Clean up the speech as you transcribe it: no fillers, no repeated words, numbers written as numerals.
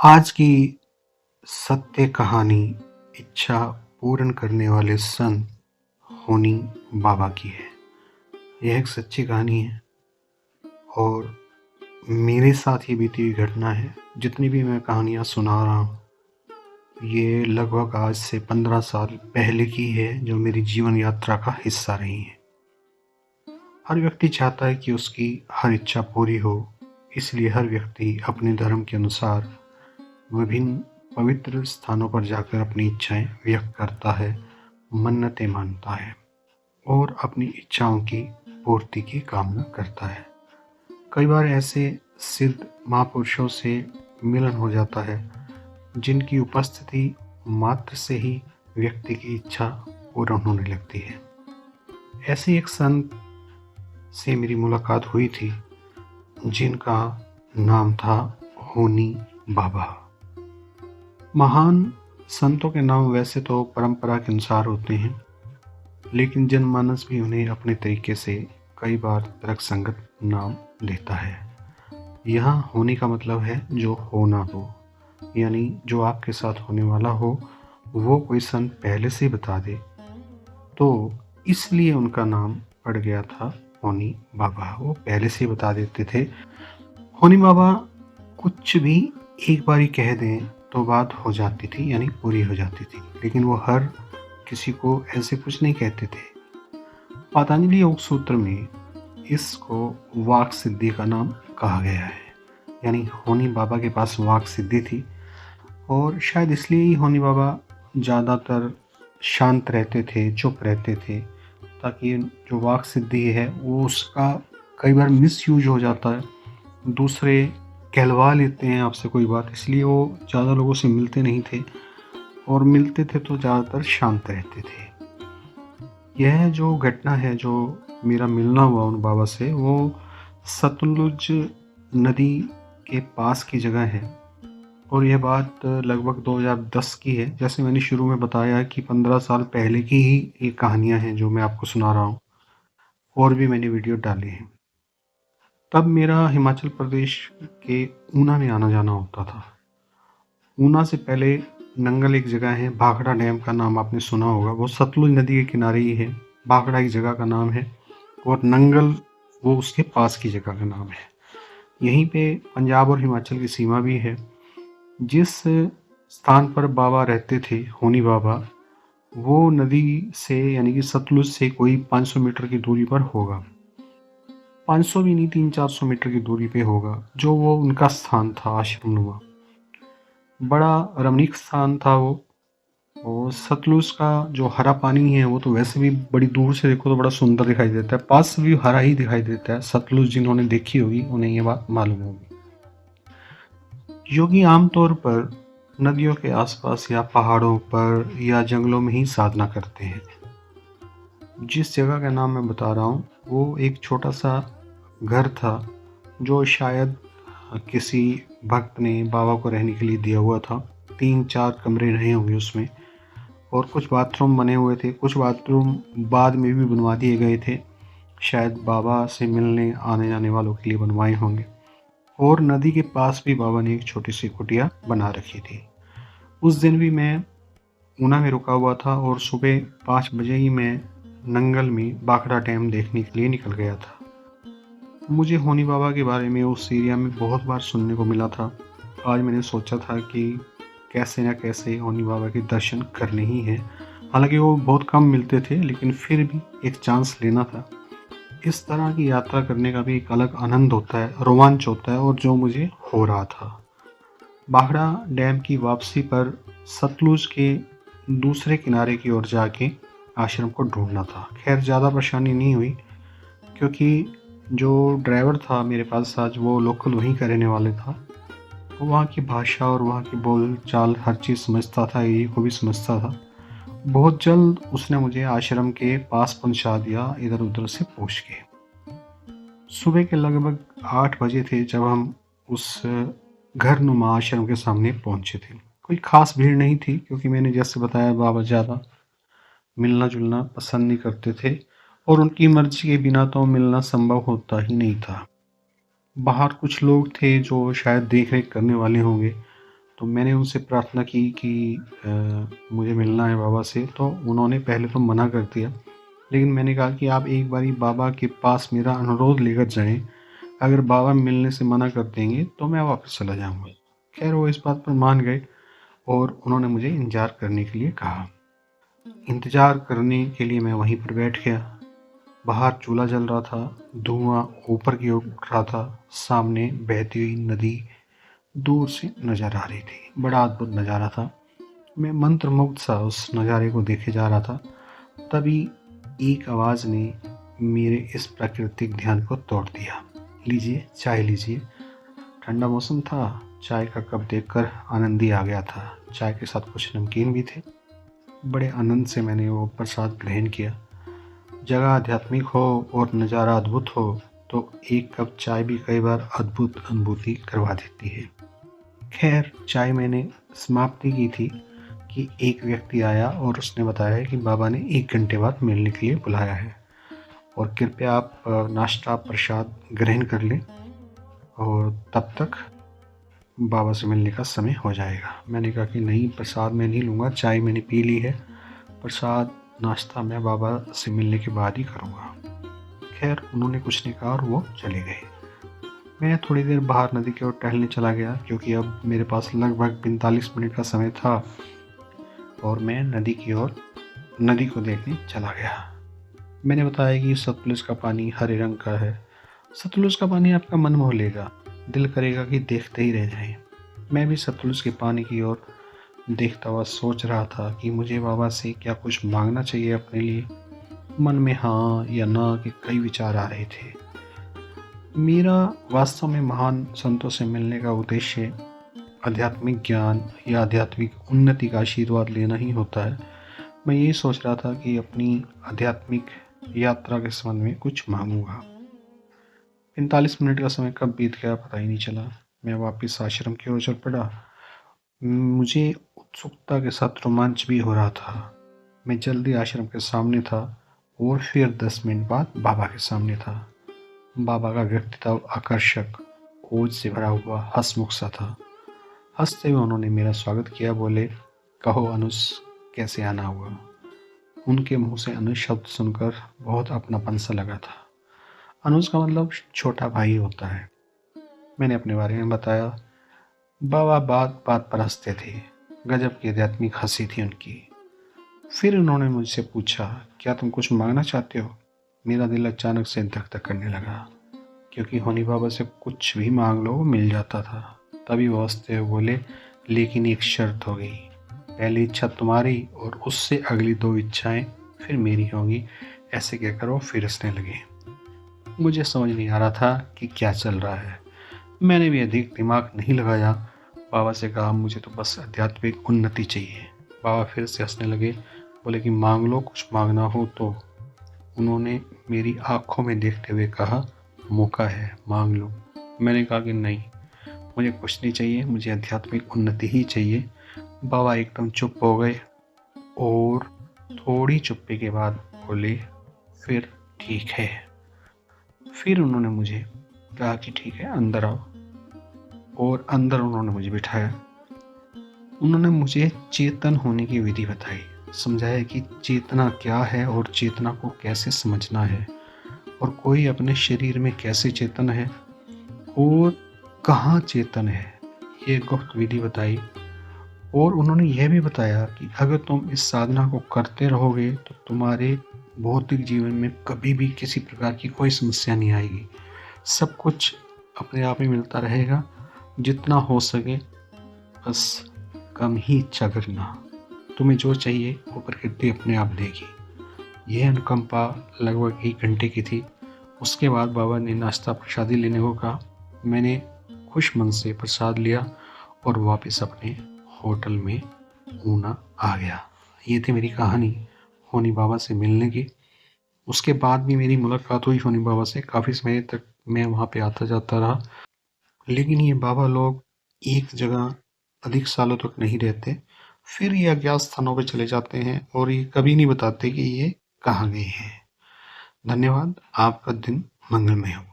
आज की सत्य कहानी इच्छा पूर्ण करने वाले संत होनी बाबा की है। यह एक सच्ची कहानी है और मेरे साथ ही बीती हुई घटना है। जितनी भी मैं कहानियाँ सुना रहा हूँ, ये लगभग आज से 15 साल पहले की है, जो मेरी जीवन यात्रा का हिस्सा रही है। हर व्यक्ति चाहता है कि उसकी हर इच्छा पूरी हो, इसलिए हर व्यक्ति अपने धर्म के अनुसार विभिन्न पवित्र स्थानों पर जाकर अपनी इच्छाएं व्यक्त करता है, मन्नतें मानता है और अपनी इच्छाओं की पूर्ति की कामना करता है। कई बार ऐसे सिद्ध महापुरुषों से मिलन हो जाता है, जिनकी उपस्थिति मात्र से ही व्यक्ति की इच्छा पूर्ण होने लगती है। ऐसे एक संत से मेरी मुलाकात हुई थी, जिनका नाम था होनी बाबा। महान संतों के नाम वैसे तो परंपरा के अनुसार होते हैं, लेकिन जनमानस भी उन्हें अपने तरीके से कई बार तर्कसंगत नाम देता है। यहाँ होने का मतलब है जो होना हो, यानी जो आपके साथ होने वाला हो वो कोई संत पहले से बता दे, तो इसलिए उनका नाम पड़ गया था होनी बाबा। वो पहले से बता देते थे। होनी बाबा कुछ भी एक बार ही कह दें तो बात हो जाती थी, यानी पूरी हो जाती थी, लेकिन वो हर किसी को ऐसे कुछ नहीं कहते थे। पतंजलि योग सूत्र में इसको वाक सिद्धि का नाम कहा गया है, यानी होनी बाबा के पास वाक सिद्धि थी और शायद इसलिए ही होनी बाबा ज़्यादातर शांत रहते थे, चुप रहते थे, ताकि जो वाक सिद्धि है वो उसका कई बार मिसयूज हो जाता है। दूसरे कहलवा लेते हैं आपसे कोई बात, इसलिए वो ज़्यादा लोगों से मिलते नहीं थे और मिलते थे तो ज़्यादातर शांत रहते थे। यह जो घटना है, जो मेरा मिलना हुआ उन बाबा से, वो सतलुज नदी के पास की जगह है और यह बात लगभग 2010 की है। जैसे मैंने शुरू में बताया कि 15 साल पहले की ही ये कहानियाँ हैं जो मैं आपको सुना रहा हूँ, और भी मैंने वीडियो डाले हैं। तब मेरा हिमाचल प्रदेश के ऊना में आना जाना होता था। ऊना से पहले नंगल एक जगह है, भाखड़ा डैम का नाम आपने सुना होगा, वो सतलुज नदी के किनारे ही है। भाखड़ा एक जगह का नाम है और नंगल वो उसके पास की जगह का नाम है। यहीं पे पंजाब और हिमाचल की सीमा भी है। जिस स्थान पर बाबा रहते थे, होनी बाबा, वो नदी से यानी कि सतलुज से कोई 500 मीटर की दूरी पर होगा। 500 भी नहीं, 300-400 मीटर की दूरी पे होगा, जो वो उनका स्थान था, आश्रम नुमा। बड़ा रमणीक स्थान था वो। और सतलुज का जो हरा पानी है वो तो वैसे भी बड़ी दूर से देखो तो बड़ा सुंदर दिखाई देता है, पास से भी हरा ही दिखाई देता है। सतलुज जिन्होंने देखी होगी उन्हें ये बात मालूम होगी। योगी आमतौर पर नदियों के आसपास या पहाड़ों पर या जंगलों में ही साधना करते हैं। जिस जगह का नाम मैं बता रहा हूँ वो एक छोटा सा घर था, जो शायद किसी भक्त ने बाबा को रहने के लिए दिया हुआ था। 3-4 कमरे रहे होंगे उसमें और कुछ बाथरूम बने हुए थे। कुछ बाथरूम बाद में भी बनवा दिए गए थे, शायद बाबा से मिलने आने जाने वालों के लिए बनवाए होंगे। और नदी के पास भी बाबा ने एक छोटी सी कुटिया बना रखी थी। उस दिन भी मैं ऊना में रुका हुआ था और सुबह 5 बजे ही मैं नंगल में भाखड़ा डैम देखने के लिए निकल गया था। मुझे होनी बाबा के बारे में उस एरिया में बहुत बार सुनने को मिला था। आज मैंने सोचा था कि कैसे न कैसे होनी बाबा के दर्शन करने ही हैं। हालांकि वो बहुत कम मिलते थे, लेकिन फिर भी एक चांस लेना था। इस तरह की यात्रा करने का भी एक अलग आनंद होता है, रोमांच होता है, और जो मुझे हो रहा था। भाखड़ा डैम की वापसी पर सतलुज के दूसरे किनारे की ओर जाके आश्रम को ढूंढना था। खैर ज़्यादा परेशानी नहीं हुई, क्योंकि जो ड्राइवर था मेरे पास आज, वो लोकल वहीं का रहने वाले था। वो वहाँ की भाषा और वहाँ की बोल चाल हर चीज़ समझता था, एरिया को भी समझता था। बहुत जल्द उसने मुझे आश्रम के पास पहुँचा दिया, इधर उधर से पूछ के। सुबह के लगभग 8 बजे थे जब हम उस घर नुमा आश्रम के सामने पहुँचे थे। कोई ख़ास भीड़ नहीं थी, क्योंकि मैंने जैसे बताया बाबा ज़्यादा मिलना जुलना पसंद नहीं करते थे और उनकी मर्जी के बिना तो मिलना संभव होता ही नहीं था। बाहर कुछ लोग थे जो शायद देख रेख करने वाले होंगे, तो मैंने उनसे प्रार्थना की कि मुझे मिलना है बाबा से। तो उन्होंने पहले तो मना कर दिया, लेकिन मैंने कहा कि आप एक बारी बाबा के पास मेरा अनुरोध लेकर जाएं। अगर बाबा मिलने से मना कर देंगे तो मैं वापस चला जाऊंगा। खैर वो इस बात पर मान गए और उन्होंने मुझे इंतज़ार करने के लिए कहा। इंतज़ार करने के लिए मैं वहीं पर बैठ गया। बाहर चूल्हा जल रहा था, धुआं ऊपर की ओर उठ रहा था, सामने बहती हुई नदी दूर से नजर आ रही थी। बड़ा अद्भुत नज़ारा था। मैं मंत्रमुग्ध सा उस नज़ारे को देखे जा रहा था। तभी एक आवाज़ ने मेरे इस प्राकृतिक ध्यान को तोड़ दिया। लीजिए, चाय लीजिए। ठंडा मौसम था। चाय का कप देखकर आनंद ही आ गया था। चाय के साथ कुछ नमकीन भी थे। बड़े आनंद से मैंने वो प्रसाद ग्रहण किया। जगह आध्यात्मिक हो और नज़ारा अद्भुत हो तो एक कप चाय भी कई बार अद्भुत अनुभूति करवा देती है। खैर, चाय मैंने समाप्ति की थी कि एक व्यक्ति आया और उसने बताया कि बाबा ने 1 घंटे बाद मिलने के लिए बुलाया है और कृपया आप नाश्ता प्रसाद ग्रहण कर लें और तब तक बाबा से मिलने का समय हो जाएगा। मैंने कहा कि नहीं, प्रसाद मैं नहीं लूँगा, चाय मैंने पी ली है, प्रसाद नाश्ता मैं बाबा से मिलने के बाद ही करूँगा। खैर, उन्होंने कुछ नहीं कहा और वो चले गए। मैं थोड़ी देर बाहर नदी की ओर टहलने चला गया, क्योंकि अब मेरे पास लगभग 45 मिनट का समय था और मैं नदी को देखने चला गया। मैंने बताया कि सतलुज का पानी हरे रंग का है। सतलुज का पानी आपका मन मोह लेगा, दिल करेगा कि देखते ही रह जाएं। मैं भी सतलुज के पानी की ओर देखता हुआ सोच रहा था कि मुझे बाबा से क्या कुछ मांगना चाहिए अपने लिए। मन में हाँ या ना के कई विचार आ रहे थे। मेरा वास्तव में महान संतों से मिलने का उद्देश्य आध्यात्मिक ज्ञान या आध्यात्मिक उन्नति का आशीर्वाद लेना ही होता है। मैं यही सोच रहा था कि अपनी आध्यात्मिक यात्रा के संबंध में कुछ मांगूंगा। 45 मिनट का समय कब बीत गया पता ही नहीं चला। मैं वापस आश्रम की ओर चल पड़ा। मुझे उत्सुकता के साथ रोमांच भी हो रहा था। मैं जल्दी आश्रम के सामने था और फिर 10 मिनट बाद बाबा के सामने था। बाबा का व्यक्तित्व आकर्षक, ओज से भरा हुआ, हंसमुख सा था। हंसते हुए उन्होंने मेरा स्वागत किया। बोले, कहो अनुज, कैसे आना हुआ। उनके मुंह से अनुज शब्द सुनकर बहुत अपनापन सा लगा था। अनुज का मतलब छोटा भाई होता है। मैंने अपने बारे में बताया। बाबा बात बात पर हंसते थे। गजब की आध्यात्मिक हंसी थी उनकी। फिर उन्होंने मुझसे पूछा, क्या तुम कुछ मांगना चाहते हो। मेरा दिल अचानक से धक धक करने लगा, क्योंकि होनी बाबा से कुछ भी मांग लो वो मिल जाता था। तभी वो हंसते हुए बोले, लेकिन एक शर्त होगी। पहली इच्छा तुम्हारी और उससे अगली 2 इच्छाएं फिर मेरी होंगी। ऐसे कहकर वो फिर हंसने लगे। मुझे समझ नहीं आ रहा था कि क्या चल रहा है। मैंने भी अधिक दिमाग नहीं लगाया। बाबा से कहा, मुझे तो बस आध्यात्मिक उन्नति चाहिए। बाबा फिर से हंसने लगे। बोले कि मांग लो, कुछ मांगना हो तो। उन्होंने मेरी आंखों में देखते हुए कहा, मौका है, मांग लो। मैंने कहा कि नहीं, मुझे कुछ नहीं चाहिए, मुझे आध्यात्मिक उन्नति ही चाहिए। बाबा एकदम चुप हो गए और थोड़ी चुप्पी के बाद बोले, फिर ठीक है। फिर उन्होंने मुझे कहा कि ठीक है, अंदर आओ। और अंदर उन्होंने मुझे बिठाया। उन्होंने मुझे चेतन होने की विधि बताई, समझाया कि चेतना क्या है और चेतना को कैसे समझना है, और कोई अपने शरीर में कैसे चेतन है और कहाँ चेतन है। ये गुप्त विधि बताई। और उन्होंने यह भी बताया कि अगर तुम इस साधना को करते रहोगे तो तुम्हारे भौतिक जीवन में कभी भी किसी प्रकार की कोई समस्या नहीं आएगी। सब कुछ अपने आप ही मिलता रहेगा। जितना हो सके बस कम ही इच्छा करना। तुम्हें जो चाहिए वो प्रकृति अपने आप देगी। यह अनुकंपा लगभग 1 घंटे की थी। उसके बाद बाबा ने नाश्ता प्रसादी लेने को कहा। मैंने खुश मन से प्रसाद लिया और वापस अपने होटल में ऊना आ गया। ये थी मेरी कहानी होनी बाबा से मिलने की। उसके बाद भी मेरी मुलाकात हुई होनी बाबा से। काफ़ी समय तक मैं वहाँ पे आता जाता रहा। लेकिन ये बाबा लोग एक जगह अधिक सालों तक नहीं रहते। फिर ये अज्ञात स्थानों पर चले जाते हैं और ये कभी नहीं बताते कि ये कहाँ गए हैं। धन्यवाद। आपका दिन मंगलमय हो।